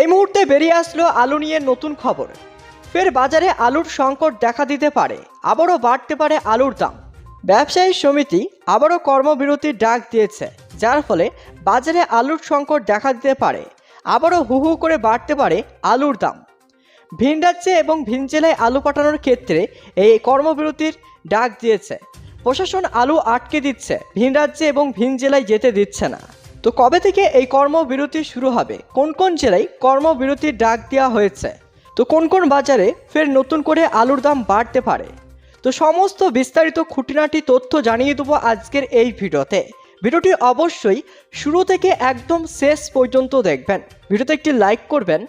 এই মুহূর্তে বেরিয়ে আসলো আলু নিয়ে নতুন খবর। ফের বাজারে আলুর সংকট দেখা দিতে পারে, আবারও বাড়তে পারে আলুর দাম। ব্যবসায়ী সমিতি আবারও কর্মবিরতির ডাক দিয়েছে, যার ফলে বাজারে আলুর সংকট দেখা দিতে পারে, আবারও হু হু করে বাড়তে পারে আলুর দাম। ভিন রাজ্যে এবং ভিন জেলায় আলু পাঠানোর ক্ষেত্রে এই কর্মবিরতির ডাক দিয়েছে। প্রশাসন আলু আটকে দিচ্ছে, ভিন রাজ্যে এবং ভিন জেলায় যেতে দিচ্ছে না। তো কবে থেকে এই কর্মবিরতি শুরু হবে, কোন কোন জেলায় কর্মবিরতির ডাক দেওয়া হয়েছে, তো কোন কোন বাজারে ফের নতুন করে আলুর দাম বাড়তে পারে, তো সমস্ত বিস্তারিত খুঁটিনাটি তথ্য জানিয়ে দেবো আজকের এই ভিডিওতে। ভিডিওটি অবশ্যই শুরু থেকে একদম শেষ পর্যন্ত দেখবেন। ভিডিওতে একটি লাইক করবেন,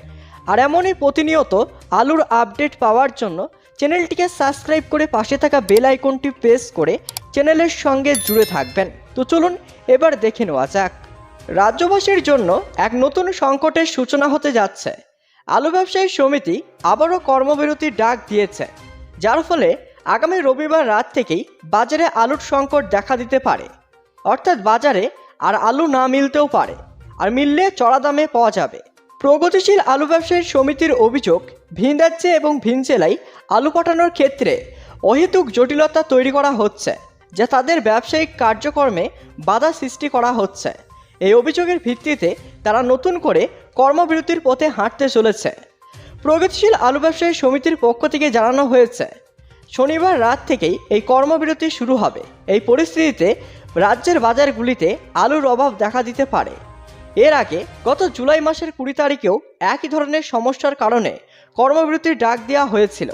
আর এমনই প্রতিনিয়ত আলুর আপডেট পাওয়ার জন্য চ্যানেলটিকে সাবস্ক্রাইব করে পাশে থাকা বেল আইকনটি প্রেস করে চ্যানেলের সঙ্গে জুড়ে থাকবেন। তো চলুন এবার দেখে নেওয়া যাক। রাজ্যবাসীর জন্য এক নতুন সংকটের সূচনা হতে যাচ্ছে। আলু ব্যবসায়ী সমিতি আবারও কর্মবিরতির ডাক দিয়েছে, যার ফলে আগামী রবিবার রাত থেকেই বাজারে আলুর সংকট দেখা দিতে পারে। অর্থাৎ বাজারে আর আলু না মিলতেও পারে, আর মিললে চড়া দামে পাওয়া যাবে। প্রগতিশীল আলু ব্যবসায়ী সমিতির অভিযোগ, ভিন রাজ্যে এবং ভিন জেলায় আলু পাঠানোর ক্ষেত্রে অহেতুক জটিলতা তৈরি করা হচ্ছে, যা তাদের ব্যবসায়িক কার্যক্রমে বাধা সৃষ্টি করা হচ্ছে। এই অভিযোগের ভিত্তিতে তারা নতুন করে কর্মবিরতির পথে হাঁটতে চলেছে। প্রগতিশীল আলু ব্যবসায়ী সমিতির পক্ষ থেকে জানানো হয়েছে, শনিবার রাত থেকেই এই কর্মবিরতি শুরু হবে। এই পরিস্থিতিতে রাজ্যের বাজারগুলিতে আলুর অভাব দেখা দিতে পারে। এর আগে গত জুলাই মাসের 20 তারিখেও একই ধরনের সমস্যার কারণে কর্মবিরতির ডাক দেওয়া হয়েছিল।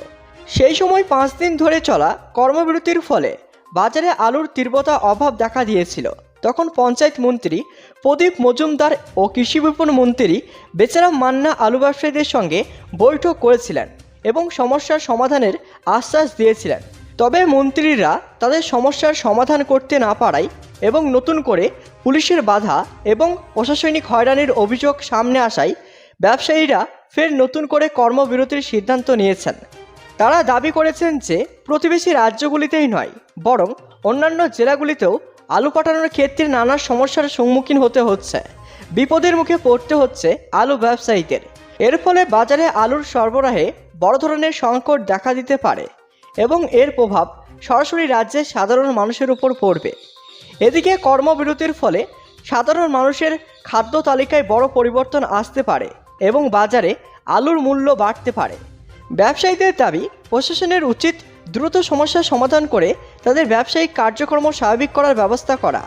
সেই সময় 5 দিন ধরে চলা কর্মবিরতির ফলে বাজারে আলুর তীব্রতা অভাব দেখা দিয়েছিল। তখন পঞ্চায়েত মন্ত্রী প্রদীপ মজুমদার ও কৃষি বিপণন মন্ত্রী বেচারাম মান্না আলু ব্যবসায়ীদের সঙ্গে বৈঠক করেছিলেন এবং সমস্যার সমাধানের আশ্বাস দিয়েছিলেন। তবে মন্ত্রীরা তাদের সমস্যার সমাধান করতে না পারায় এবং নতুন করে পুলিশের বাধা এবং প্রশাসনিক হয়রানির অভিযোগ সামনে আসায় ব্যবসায়ীরা ফের নতুন করে কর্মবিরতির সিদ্ধান্ত নিয়েছেন। তারা দাবি করেছেন যে প্রতিবেশী রাজ্যগুলিতেই নয়, বরং অন্যান্য জেলাগুলিতেও আলু পাঠানোর ক্ষেত্রে নানা সমস্যার সম্মুখীন হতে হচ্ছে। বিপদের মুখে পড়তে হচ্ছে আলু ব্যবসায়ীদের। এর ফলে বাজারে আলুর সরবরাহে বড় ধরনের সংকট দেখা দিতে পারে এবং এর প্রভাব সরাসরি রাজ্যের সাধারণ মানুষের উপর পড়বে। এদিকে কর্মবিরতির ফলে সাধারণ মানুষের খাদ্য তালিকায় বড় পরিবর্তন আসতে পারে এবং বাজারে আলুর মূল্য বাড়তে পারে। ব্যবসায়ীদের দাবি, প্রশাসনের উচিত দ্রুত সমস্যার সমাধান করে তাদের ব্যবসায়িক কার্যক্রম স্বাভাবিক করার ব্যবস্থা করা।